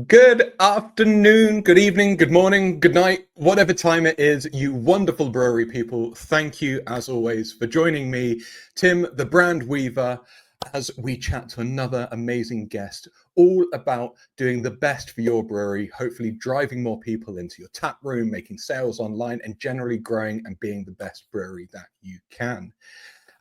Good afternoon, good evening, good morning, good night, whatever time it is, you wonderful brewery people. Thank you, as always, for joining me, Tim, the brand weaver, as we chat to another amazing guest, all about doing the best for your brewery, hopefully driving more people into your tap room, making sales online, and generally growing and being the best brewery that you can.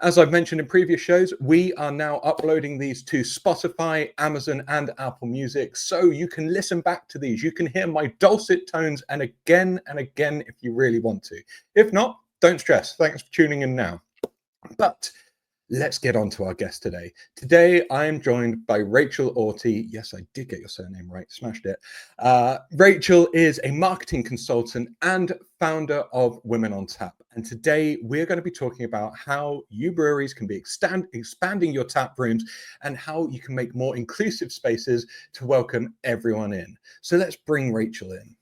As I've mentioned in previous shows, we are now uploading these to Spotify, Amazon, and Apple Music, so you can listen back to these. You can hear my dulcet tones and again if you really want to. If not, don't stress. Thanks for tuning in now. But let's get on to our guest today. Today, I am joined by Rachel Auty. Yes, I did get your surname right. Smashed it. Rachel is a marketing consultant and founder of Women on Tap. And today, we're going to be talking about how you breweries can be expanding your tap rooms and how you can make more inclusive spaces to welcome everyone in. So let's bring Rachel in.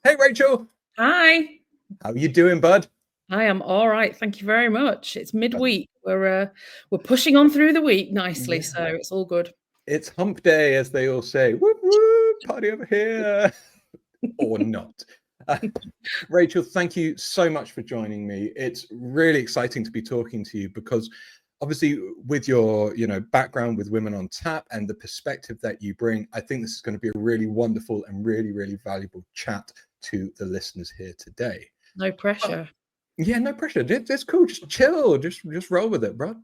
Hey, Rachel. Hi. How are you doing, bud? I am all right. Thank you very much. It's midweek. We're pushing on through the week nicely, Yeah. so it's all good. It's hump day, as they all say. Whoop, whoop, party over here. Or not. Rachel, thank you so much for joining me. It's really exciting to be talking to you because obviously with your background with Women on Tap and the perspective that you bring, I think this is going to be a really wonderful and really valuable chat to the listeners here today. No pressure. Yeah, no pressure. It's cool. Just chill. Just roll with it, bro.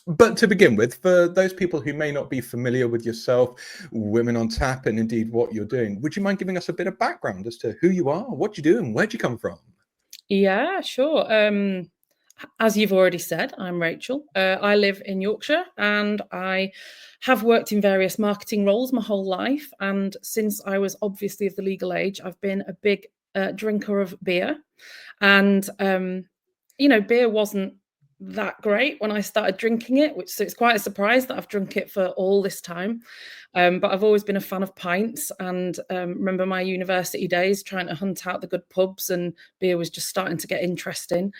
But to begin with, for those people who may not be familiar with yourself, Women on Tap, and indeed what you're doing, would you mind giving us a bit of background as to who you are, what you do, and where'd you come from? Yeah, sure. As you've already said, I'm Rachel. I live in Yorkshire and I have worked in various marketing roles my whole life. And since I was obviously of the legal age, I've been a big drinker of beer. And beer wasn't that great when I started drinking it, so it's quite a surprise that I've drunk it for all this time. But I've always been a fan of pints, and remember my university days trying to hunt out the good pubs, and beer was just starting to get interesting.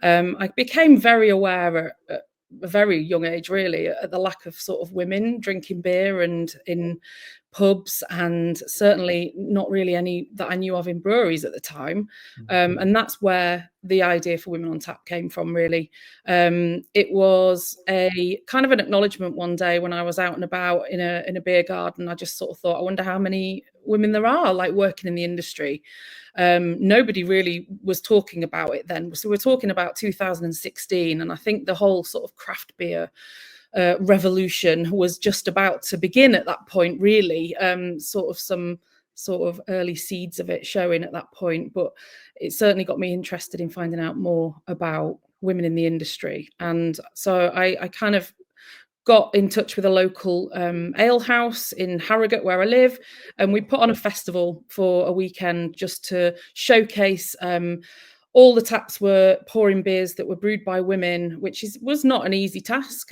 I became very aware at a very young age, really, at the lack of sort of women drinking beer and in pubs, and certainly not really any that I knew of in breweries at the time. And that's where the idea for Women on Tap came from, really. It was a kind of an acknowledgement one day when I was out and about in a beer garden. I just sort of thought, I wonder how many women there are like working in the industry. Nobody really was talking about it then. So we're talking about 2016, and I think the whole sort of craft beer revolution was just about to begin at that point, really. Some sort of early seeds of it showing at that point, but it certainly got me interested in finding out more about women in the industry. And so I kind of got in touch with a local ale house in Harrogate where I live, and we put on a festival for a weekend just to showcase all the taps were pouring beers that were brewed by women, which was not an easy task.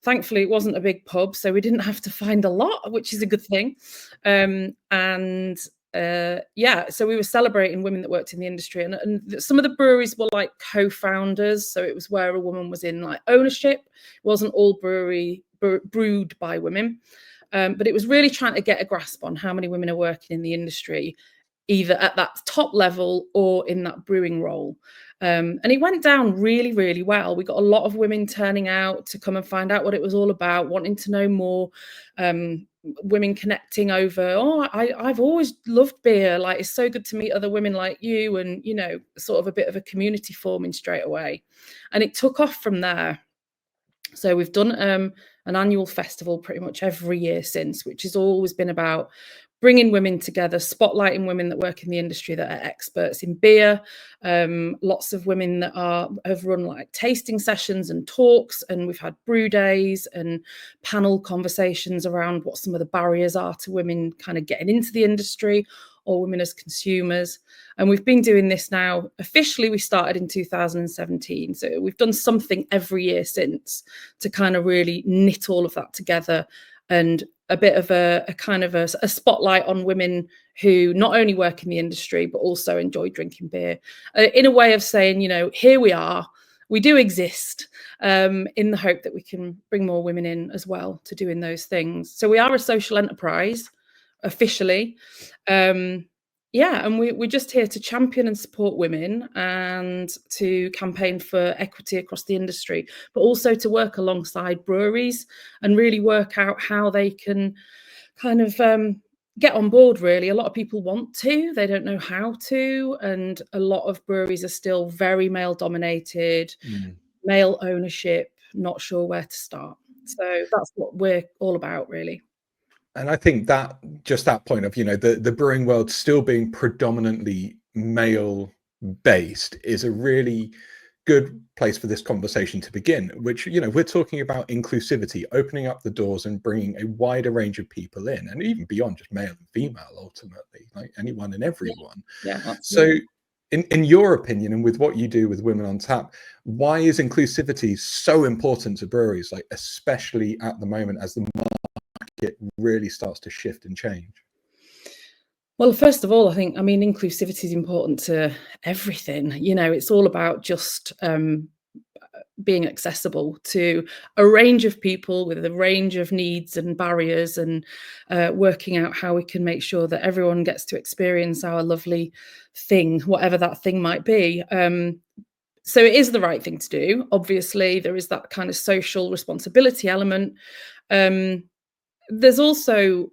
Thankfully, it wasn't a big pub, so we didn't have to find a lot, which is a good thing. So we were celebrating women that worked in the industry, and some of the breweries were like co-founders, so it was where a woman was in like ownership. It wasn't all brewed by women, but it was really trying to get a grasp on how many women are working in the industry, either at that top level or in that brewing role. And it went down really well. We got a lot of women turning out to come and find out what it was all about, wanting to know more. Women connecting over, I've always loved beer. Like, it's so good to meet other women like you, and, sort of a bit of a community forming straight away. And it took off from there. So we've done an annual festival pretty much every year since, which has always been about bringing women together, spotlighting women that work in the industry that are experts in beer. Lots of women that have run like tasting sessions and talks, and we've had brew days and panel conversations around what some of the barriers are to women kind of getting into the industry, or women as consumers. And we've been doing this now. Officially, we started in 2017. So we've done something every year since to kind of really knit all of that together, and a bit of a kind of a spotlight on women who not only work in the industry, but also enjoy drinking beer, in a way of saying, here we are, we do exist, in the hope that we can bring more women in as well to doing those things. So we are a social enterprise. officially. Yeah, and we're just here to champion and support women and to campaign for equity across the industry, but also to work alongside breweries and really work out how they can kind of get on board, really. A lot of people want to, they don't know how to, and a lot of breweries are still very male dominated, male ownership, not sure where to start. So that's what we're all about, really. And I think that just that point of, the brewing world still being predominantly male based is a really good place for this conversation to begin, which, we're talking about inclusivity, opening up the doors and bringing a wider range of people in, and even beyond just male and female, ultimately, like anyone and everyone. Yeah, So absolutely. in your opinion, and with what you do with Women on Tap, why is inclusivity so important to breweries, like especially at the moment as the it really starts to shift and change? Well, first of all, I mean, inclusivity is important to everything. It's all about just being accessible to a range of people with a range of needs and barriers, and working out how we can make sure that everyone gets to experience our lovely thing, whatever that thing might be. So it is the right thing to do. Obviously, there is that kind of social responsibility element. There's also,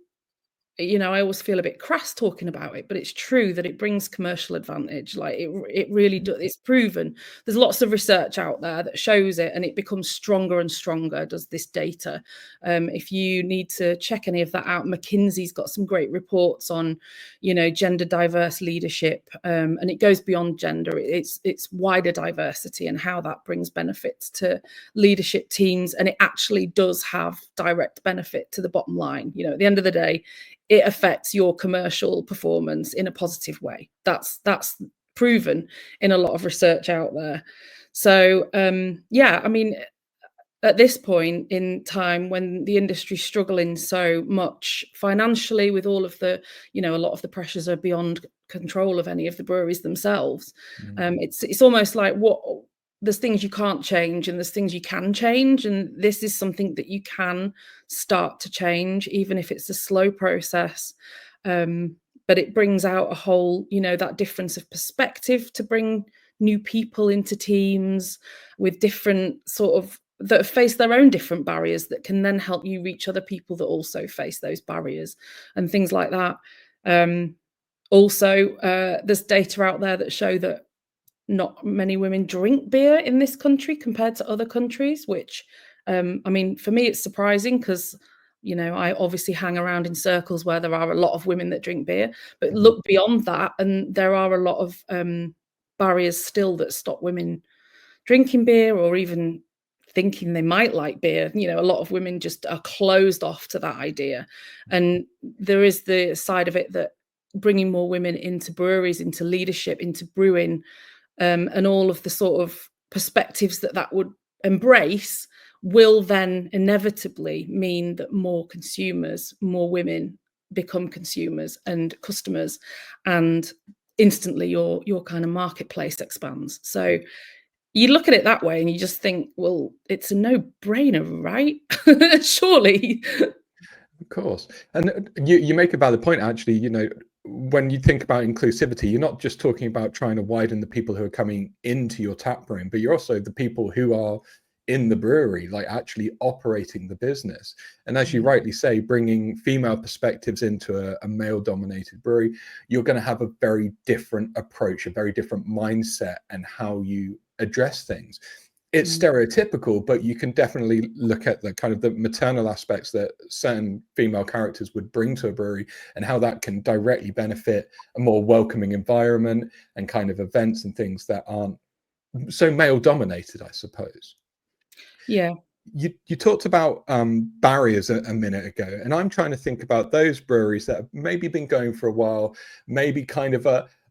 I always feel a bit crass talking about it, but it's true that it brings commercial advantage. Like it really does. It's proven. There's lots of research out there that shows it, and it becomes stronger and stronger, does this data. If you need to check any of that out, McKinsey's got some great reports on, gender diverse leadership, and it goes beyond gender. It's wider diversity and how that brings benefits to leadership teams, and it actually does have direct benefit to the bottom line. At the end of the day, it affects your commercial performance in a positive way. That's proven in a lot of research out there. So yeah, I mean, at this point in time when the industry's struggling so much financially with all of the, a lot of the pressures are beyond control of any of the breweries themselves. It's almost like there's things you can't change and there's things you can change, and this is something that you can start to change, even if it's a slow process. But it brings out a whole, that difference of perspective to bring new people into teams with different sort of that face their own different barriers that can then help you reach other people that also face those barriers and things like that. Also, there's data out there that show that not many women drink beer in this country compared to other countries, which, I mean, for me, it's surprising because, I obviously hang around in circles where there are a lot of women that drink beer, but look beyond that, and there are a lot of barriers still that stop women drinking beer or even thinking they might like beer. A lot of women just are closed off to that idea. And there is the side of it that bringing more women into breweries, into leadership, into brewing, and all of the sort of perspectives that would embrace will then inevitably mean that more consumers, more women become consumers and customers, and instantly your kind of marketplace expands. So you look at it that way and you just think, well, it's a no-brainer, right? Surely. Of course. And you make a valid point, actually. When you think about inclusivity, you're not just talking about trying to widen the people who are coming into your tap room, but you're also the people who are in the brewery, like actually operating the business. And as you rightly say, bringing female perspectives into a male dominated brewery, you're going to have a very different approach, a very different mindset, and how you address things. It's stereotypical, but you can definitely look at the kind of the maternal aspects that certain female characters would bring to a brewery, and how that can directly benefit a more welcoming environment and kind of events and things that aren't so male dominated, I suppose. Yeah. You talked about barriers a minute ago, and I'm trying to think about those breweries that have maybe been going for a while, maybe kind of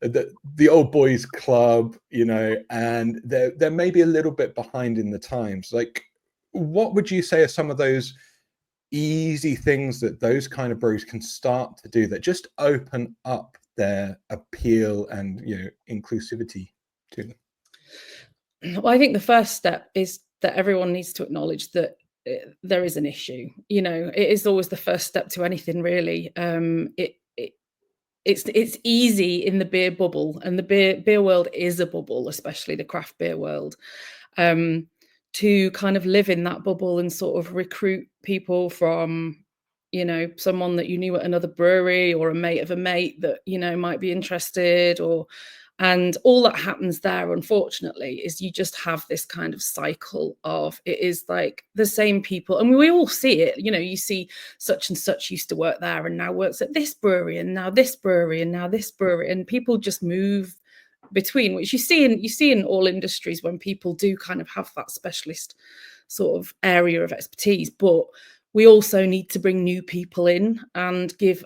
the old boys club, and they're maybe a little bit behind in the times. Like, what would you say are some of those easy things that those kind of breweries can start to do that just open up their appeal and inclusivity to them? Well, I think the first step is that everyone needs to acknowledge that there is an issue. You know, it is always the first step to anything, really. It's easy in the beer bubble, and the beer world is a bubble, especially the craft beer world, to kind of live in that bubble and sort of recruit people from, you know, someone that you knew at another brewery, or a mate of a mate that, you know, might be interested, or and all that happens there, unfortunately, is you just have this kind of cycle of, it is like the same people. And we all see it, you know, you see such and such used to work there and now works at this brewery, and now this brewery, and now this brewery. And people just move between, which you see in all industries, when people do kind of have that specialist sort of area of expertise. But we also need to bring new people in and give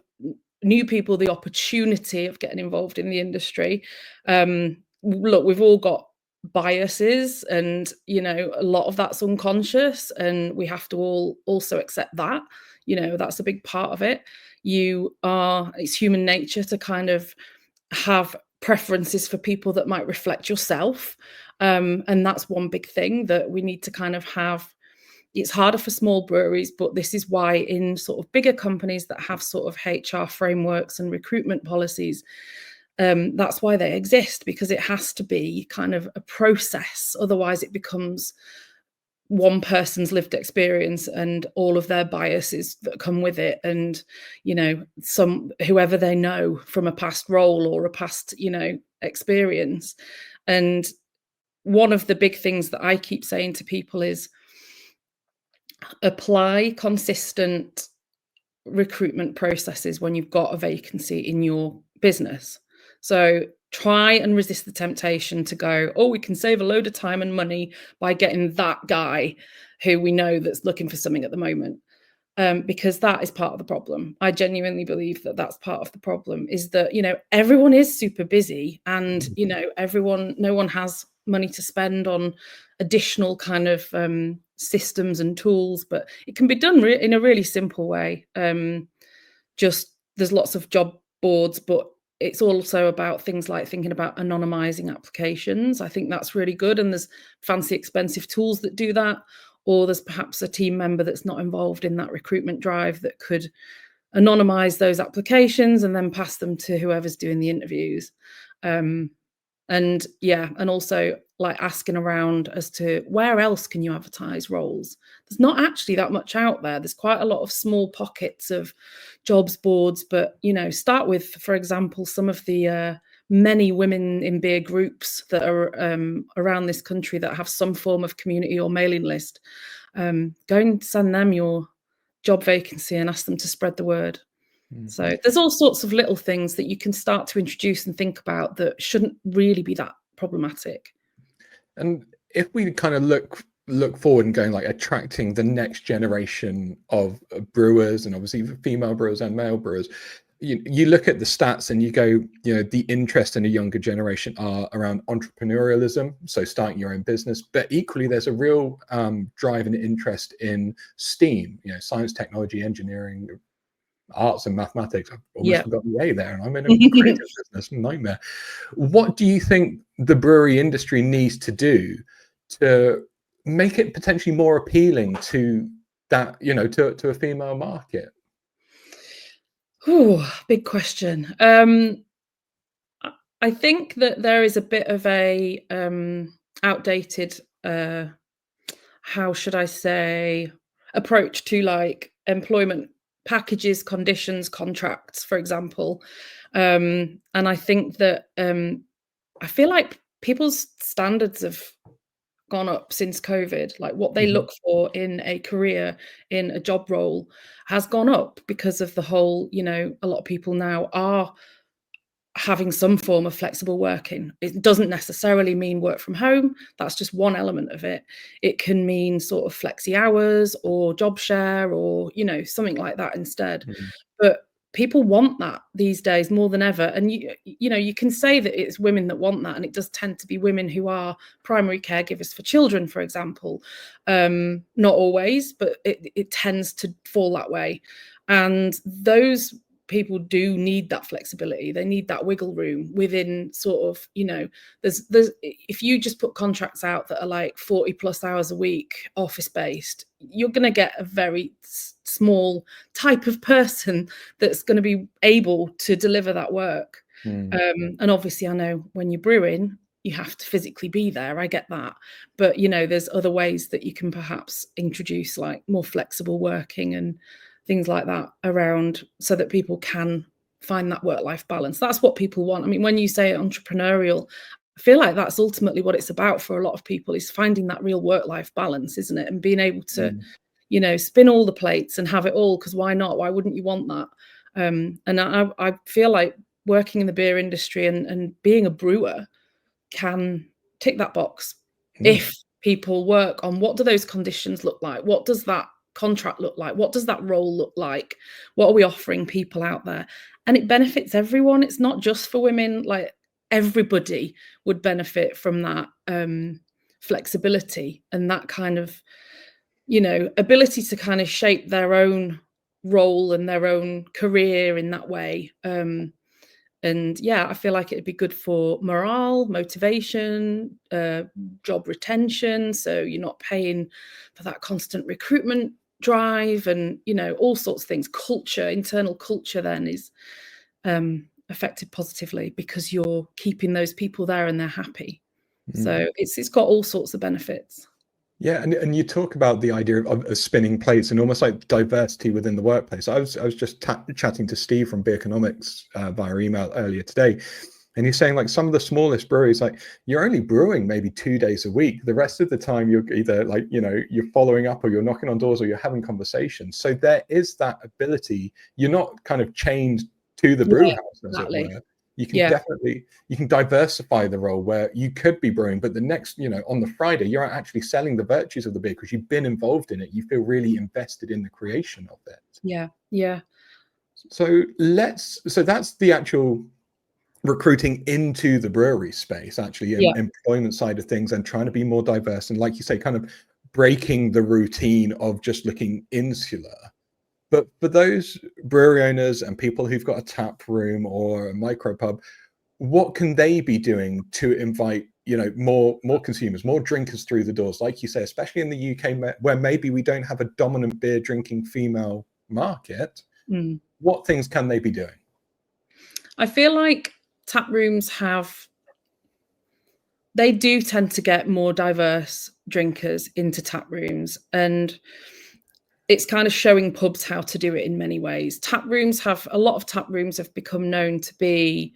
new people the opportunity of getting involved in the industry. Look, we've all got biases, and, you know, a lot of that's unconscious, and we have to all also accept that, you know, that's a big part of it. It's human nature to kind of have preferences for people that might reflect yourself. And that's one big thing that we need to kind of have. It's harder for small breweries, but this is why in sort of bigger companies that have sort of HR frameworks and recruitment policies, that's why they exist, because it has to be kind of a process. Otherwise, it becomes one person's lived experience and all of their biases that come with it, and, you know, whoever they know from a past role or a past, you know, experience. And one of the big things that I keep saying to people is, apply consistent recruitment processes when you've got a vacancy in your business. So try and resist the temptation to go, oh, we can save a load of time and money by getting that guy who we know that's looking for something at the moment. Because that is part of the problem. I genuinely believe that that's part of the problem, is that, you know, everyone is super busy, and, you know, no one has money to spend on additional kind of systems and tools, but it can be done in a really simple way. Just there's lots of job boards, but it's also about things like thinking about anonymizing applications. I think that's really good, and there's fancy expensive tools that do that. Or there's perhaps a team member that's not involved in that recruitment drive that could anonymize those applications and then pass them to whoever's doing the interviews. And yeah, and also like asking around as to where else can you advertise roles. There's not actually that much out there. There's quite a lot of small pockets of jobs boards, but, you know, start with, for example, some of the many women in beer groups that are around this country that have some form of community or mailing list. Go and send them your job vacancy and ask them to spread the word. So there's all sorts of little things that you can start to introduce and think about that shouldn't really be that problematic. And if we kind of look forward and going like attracting the next generation of brewers, and obviously female brewers and male brewers, you look at the stats and you go, you know, the interest in a younger generation are around entrepreneurialism, so starting your own business, but equally there's a real drive and interest in STEAM, you know, science, technology, engineering, arts and mathematics. I've almost forgot the A there, and I'm in a creative business, nightmare. What do you think the brewery industry needs to do to make it potentially more appealing to that, you know, to a female market? Ooh, big question. I think that there is a bit of a outdated, how should I say, approach to like employment packages, conditions, contracts, for example. And I think that I feel like people's standards have gone up since COVID. Like what they look for in a career, in a job role, has gone up because of the whole, you know, a lot of people now are having some form of flexible working. It doesn't necessarily mean work from home. That's just one element of it. It can mean sort of flexi hours or job share or, you know, something like that instead. But people want that these days more than ever. And you know, you can say that it's women that want that, and it does tend to be women who are primary caregivers for children, for example. Not always, but it tends to fall that way. And those people do need that flexibility. They need that wiggle room within sort of, there's if you just put contracts out that are like 40 plus hours a week, office based, you're going to get a very small type of person that's going to be able to deliver that work. And obviously I know when you're brewing, you have to physically be there. I get that. But, there's other ways that you can perhaps introduce like more flexible working and things like that around so that people can find that work-life balance. That's what people want. I mean, when you say entrepreneurial, I feel like that's ultimately what it's about for a lot of people, is finding that real work-life balance, isn't it? And being able to, spin all the plates and have it all, because why not? Why wouldn't you want that? And I feel like working in the beer industry and being a brewer can tick that box if people work on what do those conditions look like? What does that contract look like? What does that role look like? What are we offering people out there? And it benefits everyone. It's not just for women. Like, everybody would benefit from that flexibility and that kind of, ability to kind of shape their own role and their own career in that way. And yeah, I feel like it'd be good for morale, motivation, job retention. So you're not paying for that constant recruitment drive and, all sorts of things. Culture, internal culture then is affected positively because you're keeping those people there and they're happy. So it's got all sorts of benefits. Yeah, and you talk about the idea of spinning plates and almost like diversity within the workplace. I was just chatting to Steve from Beerconomics via email earlier today, and he's saying like some of the smallest breweries, like you're only brewing maybe 2 days a week. The rest of the time you're either like, you're following up or you're knocking on doors or you're having conversations. So there is that ability. You're not kind of chained to the brew house, as it were. You can definitely, you can diversify the role where you could be brewing, but the next, on the Friday, you're actually selling the virtues of the beer because you've been involved in it. You feel really invested in the creation of it. Yeah. So that's the actual recruiting into the brewery space, actually, employment side of things, and trying to be more diverse. And like you say, kind of breaking the routine of just looking insular. But for those brewery owners and people who've got a tap room or a micropub, what can they be doing to invite, more consumers, more drinkers through the doors? Like you say, especially in the UK, where maybe we don't have a dominant beer drinking female market, what things can they be doing? I feel like tap rooms they do tend to get more diverse drinkers into tap rooms, and it's kind of showing pubs how to do it in many ways. A lot of tap rooms have become known to be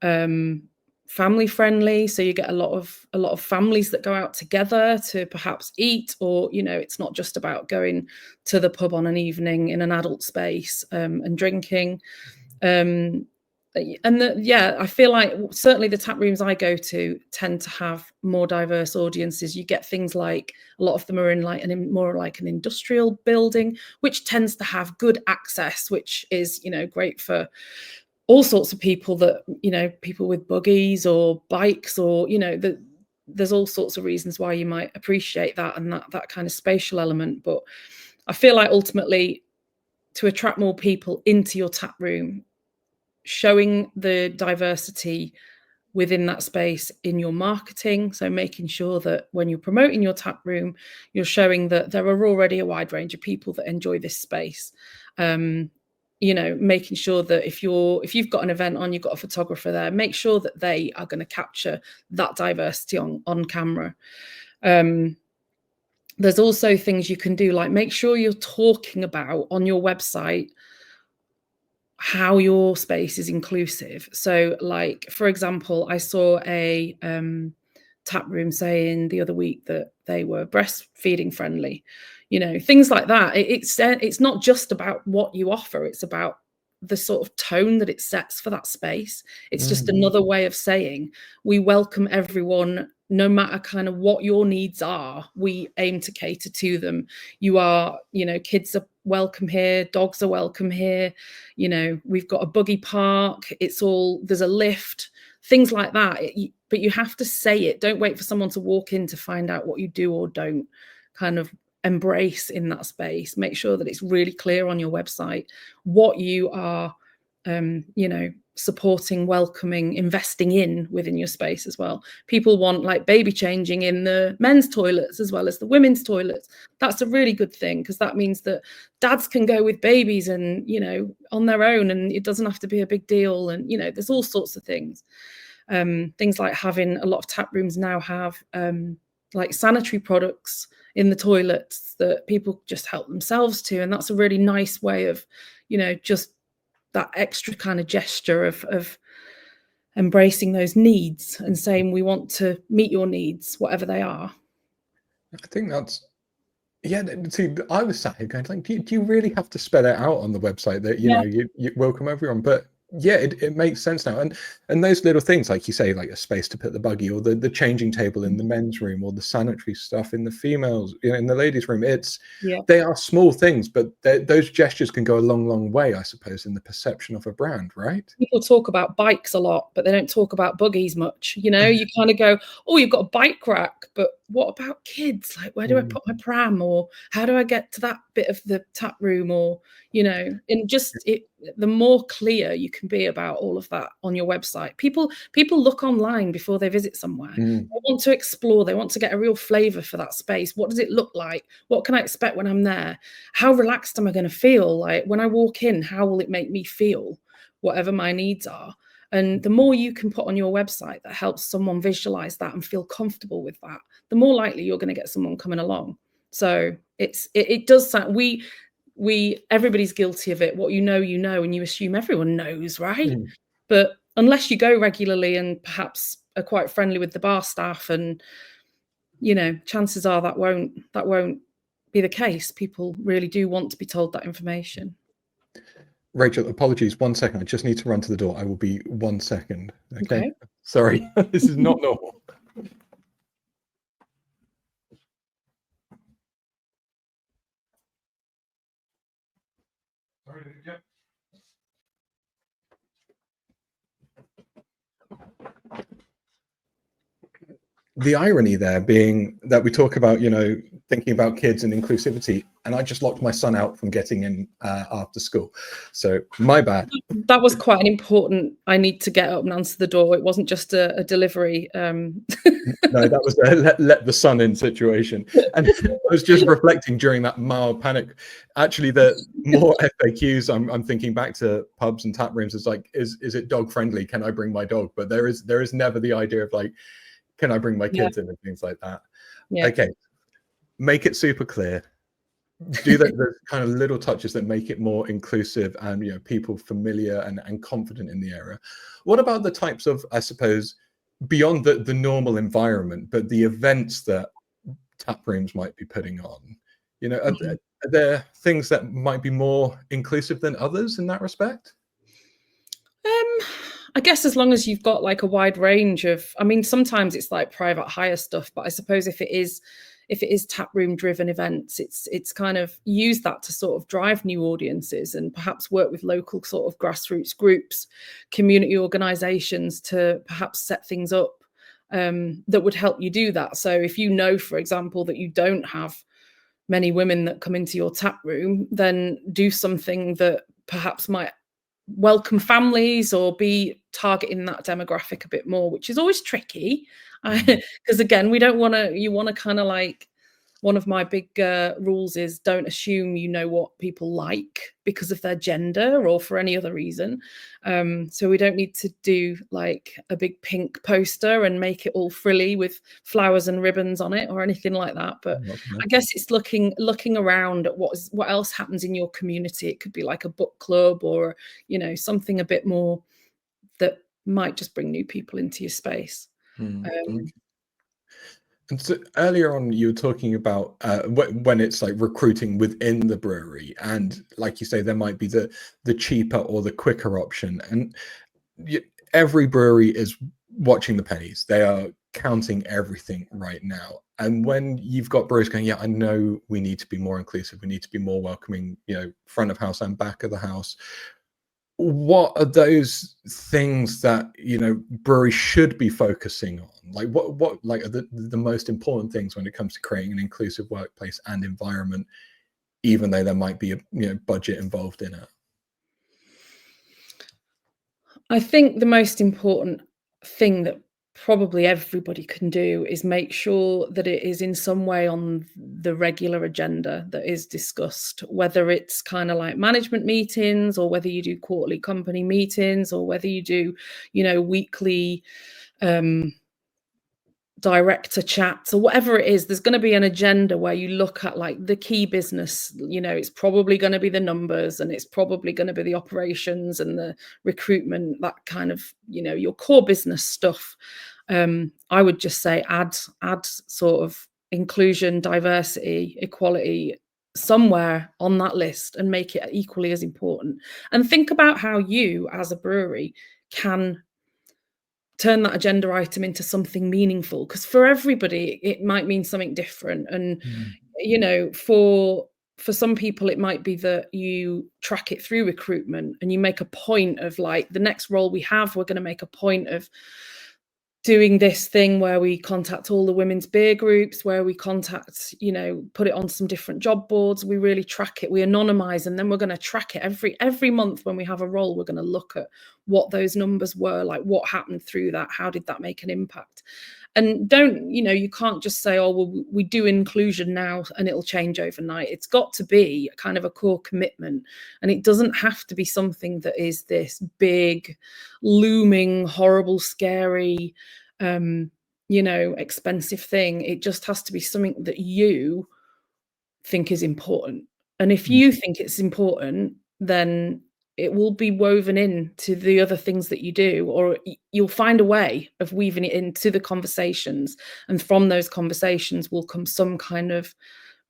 family friendly, so you get a lot of families that go out together to perhaps eat, or it's not just about going to the pub on an evening in an adult space and drinking. I feel like certainly the tap rooms I go to tend to have more diverse audiences. You get things like a lot of them are in like more like an industrial building, which tends to have good access, which is great for all sorts of people that people with buggies or bikes, or there's all sorts of reasons why you might appreciate that and that kind of spatial element. But I feel like ultimately, to attract more people into your tap room, showing the diversity within that space in your marketing. So making sure that when you're promoting your tap room, you're showing that there are already a wide range of people that enjoy this space. Making sure that if you've got an event on, you've got a photographer there, make sure that they are going to capture that diversity on camera. There's also things you can do, like make sure you're talking about on your website how your space is inclusive. So like, for example, I saw a tap room saying the other week that they were breastfeeding friendly, things like that. It's not just about what you offer, it's about the sort of tone that it sets for that space. It's just another way of saying we welcome everyone, no matter kind of what your needs are. We aim to cater to them. Kids are welcome here, dogs are welcome here, we've got a buggy park, there's a lift, things like that. But you have to say it. Don't wait for someone to walk in to find out what you do or don't kind of embrace in that space. Make sure that it's really clear on your website what you are you know, supporting, welcoming, investing in within your space as well. People want like baby changing in the men's toilets as well as the women's toilets. That's a really good thing, because that means that dads can go with babies and, you know, on their own, and it doesn't have to be a big deal. And, you know, there's all sorts of things. Things like having a lot of tap rooms now have like sanitary products in the toilets that people just help themselves to. And that's a really nice way of, you know, just that extra kind of gesture of embracing those needs and saying, we want to meet your needs, whatever they are. I think that's, yeah. See, I was sat here going like, do you really have to spell it out on the website that, you Yeah. know, you welcome everyone? But yeah, it makes sense now. And those little things, like you say, like a space to put the buggy, or the changing table in the men's room, or the sanitary stuff in the females, you know, in the ladies' room. Yeah. They are small things, but those gestures can go a long, long way, I suppose, in the perception of a brand, right? People talk about bikes a lot, but they don't talk about buggies much. You know, you kind of go, oh, you've got a bike rack, but what about kids? Like, where do I put my pram? Or how do I get to that bit of the tap room? Or, you know, and just the more clear you can be about all of that on your website. People look online before they visit somewhere. They want to explore. They want to get a real flavor for that space. What does it look like? What can I expect when I'm there? How relaxed am I going to feel? Like when I walk in, how will it make me feel? Whatever my needs are. And the more you can put on your website that helps someone visualize that and feel comfortable with that, the more likely you're going to get someone coming along. So it does sound, everybody's guilty of it. What you know, and you assume everyone knows, right? But unless you go regularly and perhaps are quite friendly with the bar staff, and, you know, chances are that won't be the case. People really do want to be told that information. Rachel, apologies. 1 second. I just need to run to the door. I will be 1 second. Okay. Okay. Sorry. This is not normal. The irony there being that we talk about, you know, thinking about kids and inclusivity, and I just locked my son out from getting in after school. So my bad. That was quite an important, I need to get up and answer the door. It wasn't just a delivery. No, that was a let the sun in situation. And I was just reflecting during that mild panic. Actually, the more FAQs I'm thinking back to pubs and tap rooms, is like, is it dog friendly? Can I bring my dog? But there is never the idea of like, can I bring my kids in and things like that? Yeah. Okay, make it super clear. Do the kind of little touches that make it more inclusive and, you know, people familiar and confident in the area. What about the types of, I suppose, beyond the normal environment, but the events that tap rooms might be putting on? You know, are there things that might be more inclusive than others in that respect? I guess as long as you've got like a wide range of, I mean, sometimes it's like private hire stuff, but I suppose if it is tap room driven events, it's kind of use that to sort of drive new audiences and perhaps work with local sort of grassroots groups, community organizations to perhaps set things up that would help you do that. So if you know, for example, that you don't have many women that come into your tap room, then do something that perhaps might welcome families or be targeting that demographic a bit more, which is always tricky. Because again, we don't want to, you want to kind of like, one of my big rules is don't assume you know what people like because of their gender or for any other reason. So we don't need to do like a big pink poster and make it all frilly with flowers and ribbons on it or anything like that. But I guess it's looking around at what else happens in your community. It could be like a book club or, you know, something a bit more that might just bring new people into your space. Okay. And so earlier on, you were talking about when it's like recruiting within the brewery, and like you say, there might be the cheaper or the quicker option, and every brewery is watching the pennies. They are counting everything right now. And when you've got breweries going, yeah, I know we need to be more inclusive, we need to be more welcoming, you know, front of house and back of the house. What are those things that, you know, breweries should be focusing on? Like what like are the most important things when it comes to creating an inclusive workplace and environment, even though there might be a, you know, budget involved in it? I think the most important thing that probably everybody can do is make sure that it is in some way on the regular agenda that is discussed, whether it's kind of like management meetings or whether you do quarterly company meetings or whether you do, weekly um, director chats or whatever it is. There's going to be an agenda where you look at like the key business. It's probably going to be the numbers, and it's probably going to be the operations and the recruitment, that kind of, your core business stuff. I would just say add sort of inclusion, diversity, equality somewhere on that list and make it equally as important. And think about how you as a brewery can turn that agenda item into something meaningful, because for everybody it might mean something different. And Mm. for some people it might be that you track it through recruitment and you make a point of, like, the next role we have, we're going to make a point of doing this thing where we contact all the women's beer groups, where we contact, put it on some different job boards. We really track it, we anonymize, and then we're going to track it every month. When we have a role, we're going to look at what those numbers were, like what happened through that, how did that make an impact. And you can't just say, oh, well, we do inclusion now and it'll change overnight. It's got to be kind of a core commitment. And it doesn't have to be something that is this big, looming, horrible, scary, expensive thing. It just has to be something that you think is important. And if Mm. you think it's important, then it will be woven in to the other things that you do, or you'll find a way of weaving it into the conversations. And from those conversations will come some kind of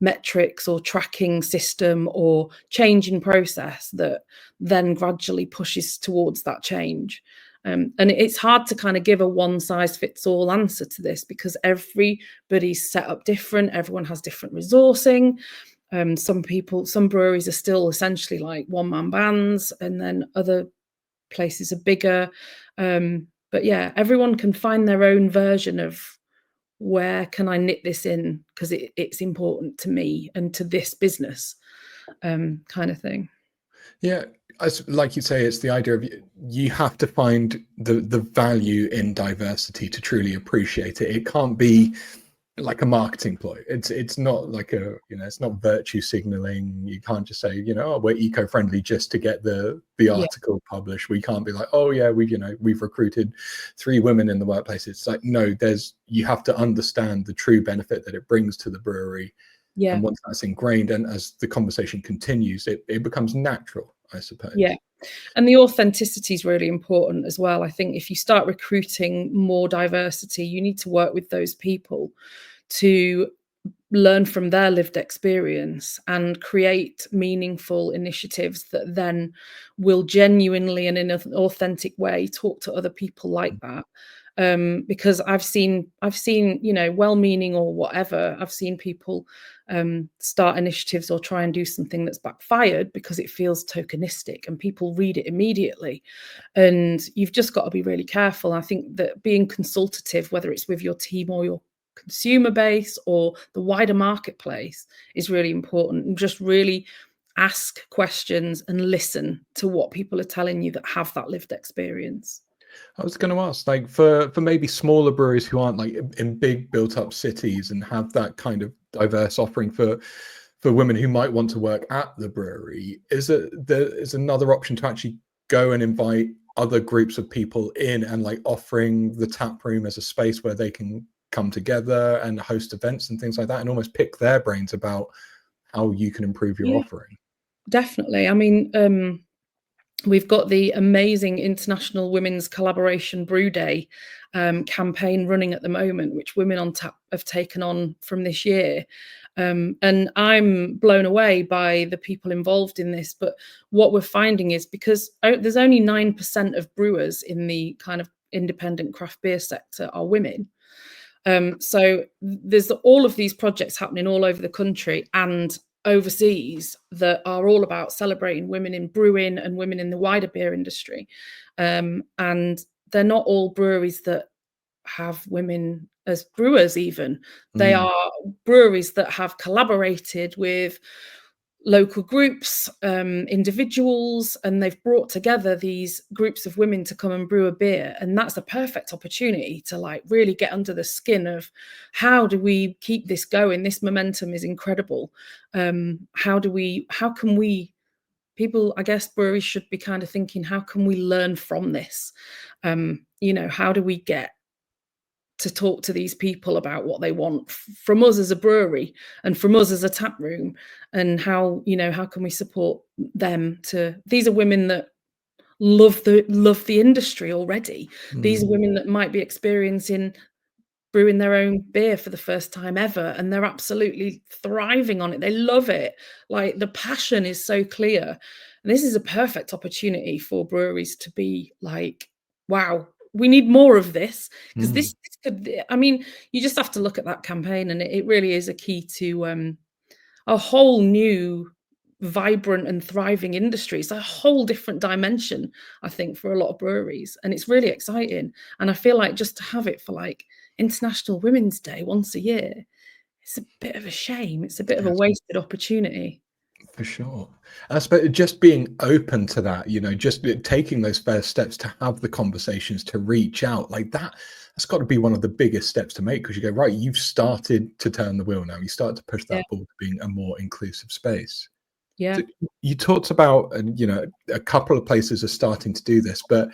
metrics or tracking system or change in process that then gradually pushes towards that change. And it's hard to kind of give a one size fits all answer to this, because everybody's set up different. Everyone has different resourcing. Some breweries are still essentially like one-man bands, and then other places are bigger. But yeah, everyone can find their own version of, where can I knit this in because it's important to me and to this business, kind of thing. Yeah, like you say, it's the idea of you have to find the value in diversity to truly appreciate it. It can't be like a marketing ploy. It's not like it's not virtue signaling. You can't just say, oh, we're eco-friendly just to get the Yeah, article published. We can't be like, oh yeah, we've recruited 3 women in the workplace. It's like, no, you have to understand the true benefit that it brings to the brewery. yeah, And once that's ingrained, and as the conversation continues, it becomes natural, I suppose. yeah. And the authenticity is really important as well. I think if you start recruiting more diversity, you need to work with those people to learn from their lived experience and create meaningful initiatives that then will genuinely and in an authentic way talk to other people like that. Because I've seen, well-meaning or whatever, I've seen people start initiatives or try and do something that's backfired because it feels tokenistic and people read it immediately. And you've just got to be really careful. I think that being consultative, whether it's with your team or your consumer base or the wider marketplace, is really important. And just really ask questions and listen to what people are telling you that have that lived experience. I was going to ask, like, for maybe smaller breweries who aren't like in big built up cities and have that kind of diverse offering for women who might want to work at the brewery, there is another option to actually go and invite other groups of people in, and like offering the tap room as a space where they can come together and host events and things like that, and almost pick their brains about how you can improve your Yeah, offering. definitely. I mean, we've got the amazing International Women's Collaboration Brew Day campaign running at the moment, which Women on Tap have taken on from this year. And I'm blown away by the people involved in this. But what we're finding is, because there's only 9% of brewers in the kind of independent craft beer sector are women. So there's all of these projects happening all over the country and overseas that are all about celebrating women in brewing and women in the wider beer industry. And they're not all breweries that have women as brewers even. They Mm. are breweries that have collaborated with local groups, individuals, and they've brought together these groups of women to come and brew a beer. And that's a perfect opportunity to like really get under the skin of how do we keep this going? This momentum is incredible. How can we, people, I guess breweries should be kind of thinking, how can we learn from this? How do we get to talk to these people about what they want from us as a brewery and from us as a tap room, and how can we support them? To these are women that love the industry already. These are Mm. women that might be experiencing brewing their own beer for the first time ever, and they're absolutely thriving on it. They love it. Like, the passion is so clear. And this is a perfect opportunity for breweries to be like, wow, we need more of this, because Mm. this could, I mean, you just have to look at that campaign, and it really is a key to a whole new vibrant and thriving industry. It's a whole different dimension, I think, for a lot of breweries, and it's really exciting. And I feel like just to have it for like International Women's Day once a year, it's a bit of a shame. It's a bit of a Yes, wasted opportunity. for sure. I suppose just being open to that, just taking those first steps to have the conversations, to reach out like that, that's got to be one of the biggest steps to make, because you go, right, you've started to turn the wheel now. You start to push Yeah, that ball to being a more inclusive space. yeah. So you talked about, and a couple of places are starting to do this, but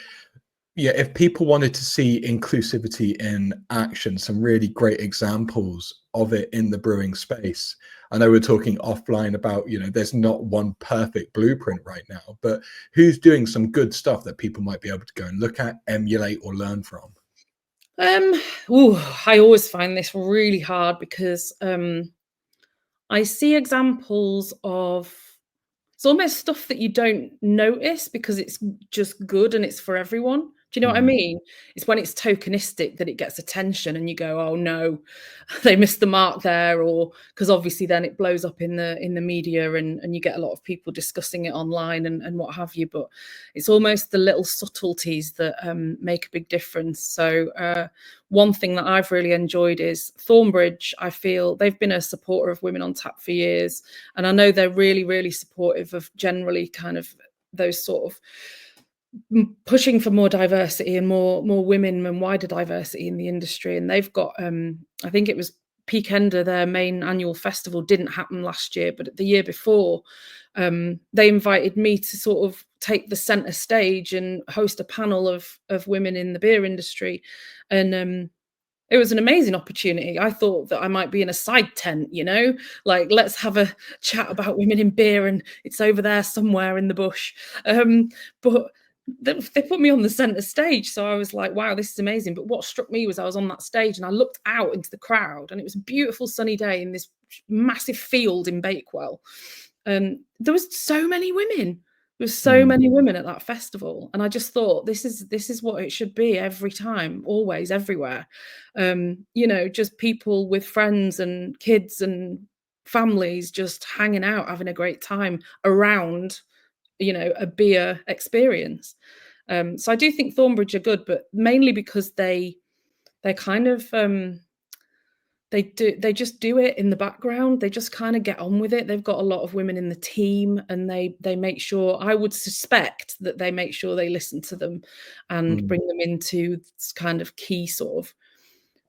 yeah, if people wanted to see inclusivity in action, some really great examples of it in the brewing space. I know we're talking offline about, there's not one perfect blueprint right now, but who's doing some good stuff that people might be able to go and look at, emulate, or learn from? Um, I always find this really hard because I see examples of, it's almost stuff that you don't notice because it's just good and it's for everyone. Do you know what I Mm, mean? It's when it's tokenistic that it gets attention and you go, "Oh no, they missed the mark there," or because obviously then it blows up in the media, and you get a lot of people discussing it online and what have you. But it's almost the little subtleties that make a big difference. So one thing that I've really enjoyed is Thornbridge. I feel they've been a supporter of Women on Tap for years, and I know they're really, really supportive of generally kind of those sort of pushing for more diversity and more women and wider diversity in the industry. And they've got, I think it was Peakender, their main annual festival didn't happen last year, but the year before, they invited me to sort of take the center stage and host a panel of women in the beer industry. And it was an amazing opportunity. I thought that I might be in a side tent, like, let's have a chat about women in beer, and it's over there somewhere in the bush. But they put me on the center stage, so I was like, wow, this is amazing. But what struck me was I was on that stage and I looked out into the crowd, and it was a beautiful sunny day in this massive field in Bakewell. There was so many women. There was so mm, many women at that festival, and I just thought, this is what it should be every time, always, everywhere. Just people with friends and kids and families just hanging out, having a great time around, a beer experience. So I do think Thornbridge are good, but mainly because they're kind of they just do it in the background. They just kind of get on with it. They've got a lot of women in the team, and they make sure, I would suspect that they make sure they listen to them and mm, bring them into this kind of key sort of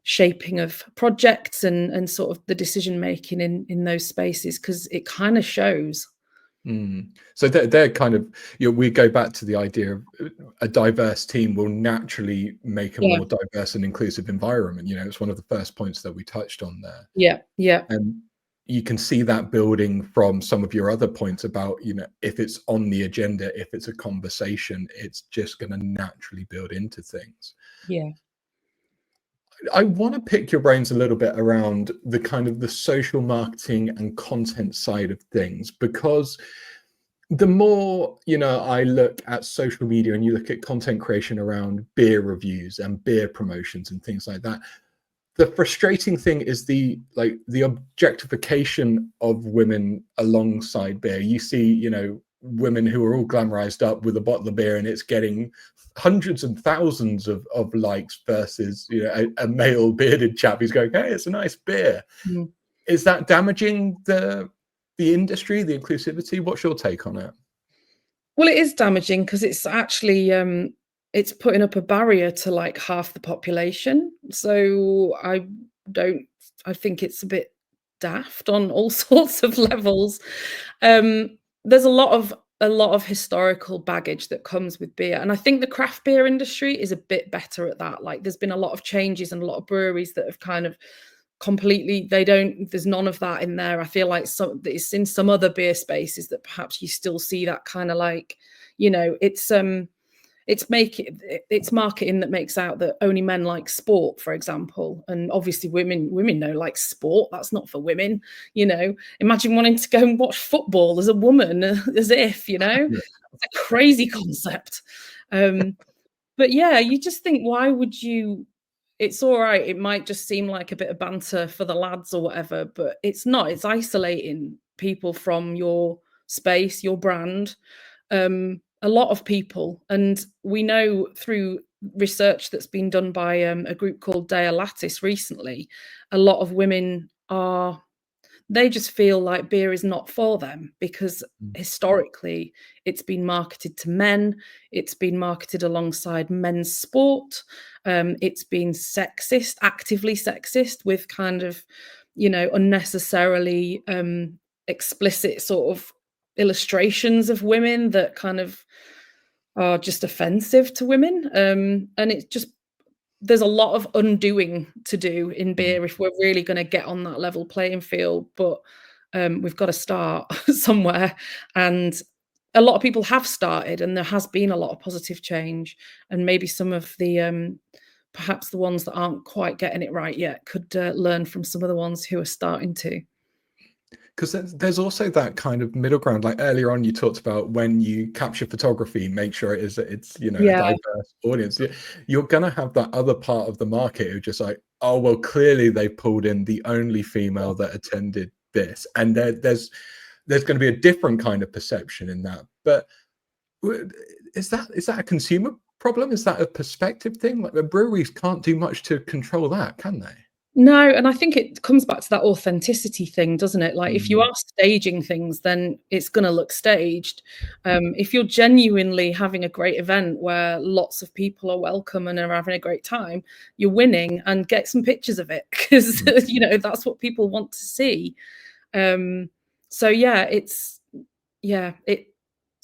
shaping of projects and sort of the decision making in those spaces, because it kind of shows. mm. So they're kind of, we go back to the idea of a diverse team will naturally make a Yeah, more diverse and inclusive environment. It's one of the first points that we touched on there. yeah, yeah, And you can see that building from some of your other points about, if it's on the agenda, if it's a conversation, it's just going to naturally build into things. yeah, I want to pick your brains a little bit around the kind of the social marketing and content side of things, because the more, I look at social media and you look at content creation around beer reviews and beer promotions and things like that, the frustrating thing is the objectification of women alongside beer. You see, women who are all glamorized up with a bottle of beer and it's getting hundreds and thousands of likes versus, a male bearded chap who's going, hey, it's a nice beer. mm. Is that damaging the the industry, the inclusivity? What's your take on it? Well, it is damaging because it's actually it's putting up a barrier to like half the population. So don't I think it's a bit daft on all sorts of levels. There's a lot of historical baggage that comes with beer, and I think the craft beer industry is a bit better at that. Like, there's been a lot of changes and a lot of breweries that have kind of completely, they don't, there's none of that in there. I feel like it's in some other beer spaces that perhaps you still see that kind of like, it's marketing that makes out that only men like sport, for example, and obviously women know like sport, that's not for women. Imagine wanting to go and watch football as a woman, as if, it's a crazy concept. But yeah, you just think, why would you? It's all right. It might just seem like a bit of banter for the lads or whatever, but it's not. It's isolating people from your space, your brand. A lot of people, and we know through research that's been done by a group called Dea Lattice recently, a lot of women they just feel like beer is not for them because historically it's been marketed to men, it's been marketed alongside men's sport, it's been sexist, actively sexist, with kind of, unnecessarily explicit sort of illustrations of women that kind of are just offensive to women. And it's just, there's a lot of undoing to do in beer if we're really going to get on that level playing field. But we've got to start somewhere. And a lot of people have started, and there has been a lot of positive change. And maybe some of the perhaps the ones that aren't quite getting it right yet could learn from some of the ones who are starting to. Because there's also that kind of middle ground. Like earlier on, you talked about when you capture photography, make sure it's a Yeah. diverse audience. You're gonna have that other part of the market who just like, oh well, clearly they pulled in the only female that attended this, and there's going to be a different kind of perception in that. But is that a consumer problem? Is that a perspective thing? Like the breweries can't do much to control that, can they? No, and I think it comes back to that authenticity thing, doesn't it? Like, if you Mm, are staging things, then it's going to look staged. If you're genuinely having a great event where lots of people are welcome and are having a great time, you're winning, and get some pictures of it because, mm, that's what people want to see. So yeah, it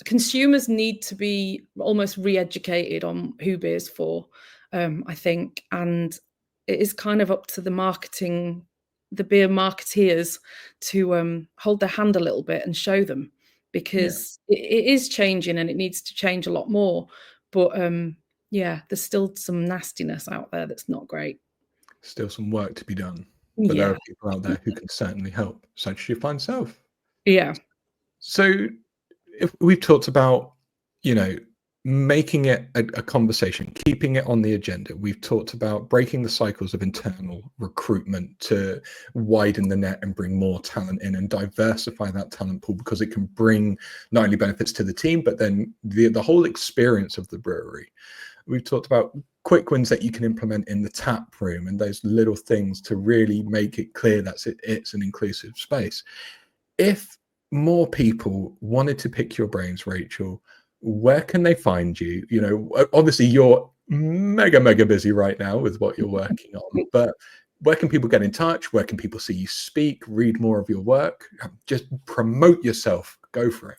consumers need to be almost re-educated on who beer's for, I think, and it is kind of up to the beer marketeers to hold their hand a little bit and show them, yeah, because it is changing and it needs to change a lot more. But yeah, there's still some nastiness out there that's not great. still some work to be done, but there are Yeah, people out there who can certainly help, such as your fine self. yeah, So, if we've talked about, you know, making it a conversation, keeping it on the agenda. We've talked about breaking the cycles of internal recruitment to widen the net and bring more talent in and diversify that talent pool, because it can bring not only benefits to the team, but then the whole experience of the brewery. We've talked about quick wins that you can implement in the tap room and those little things to really make it clear that it's an inclusive space. If more people wanted to pick your brains, Rachel, where can they find you? Obviously you're mega busy right now with what you're working on, but where can people get in touch? Where can people see you speak, read more of your work? Just promote yourself. Go for it.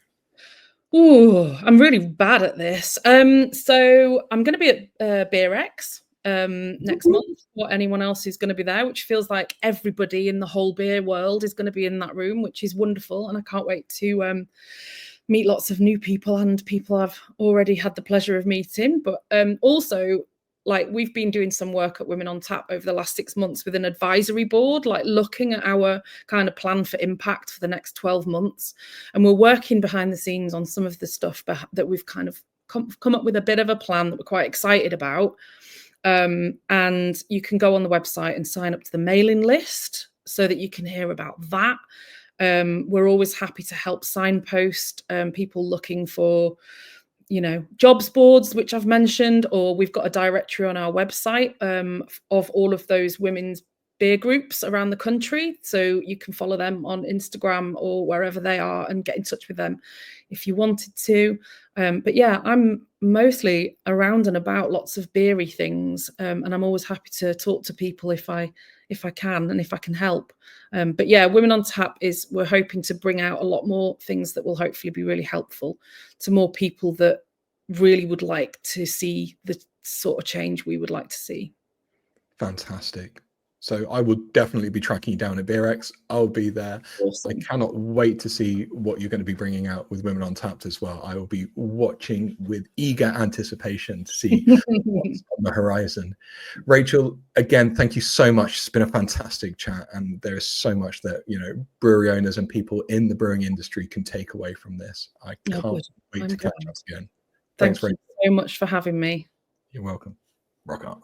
Ooh, I'm really bad at this. So I'm going to be at BeerX next month, or anyone else who's going to be there, which feels like everybody in the whole beer world is going to be in that room, which is wonderful. And I can't wait to meet lots of new people and people I've already had the pleasure of meeting. But also, like, we've been doing some work at Women on Tap over the last 6 months with an advisory board, like looking at our kind of plan for impact for the next 12 months. And we're working behind the scenes on some of the stuff that we've kind of come up with a bit of a plan that we're quite excited about. And you can go on the website and sign up to the mailing list so that you can hear about that. We're always happy to help signpost people looking for, jobs boards, which I've mentioned, or we've got a directory on our website of all of those women's beer groups around the country, so you can follow them on Instagram or wherever they are and get in touch with them if you wanted to. But yeah, I'm mostly around and about lots of beery things, and I'm always happy to talk to people if I can and if I can help. But yeah, Women on Tap we're hoping to bring out a lot more things that will hopefully be really helpful to more people that really would like to see the sort of change we would like to see. Fantastic. So I will definitely be tracking you down at BeerX. I'll be there. Awesome. I cannot wait to see what you're going to be bringing out with Women on Tap as well. I will be watching with eager anticipation to see what's on the horizon. Rachel, again, thank you so much. It's been a fantastic chat, and there is so much that, you know, brewery owners and people in the brewing industry can take away from this. I can't wait to catch up again. Thank you so much for having me. You're welcome. Rock on.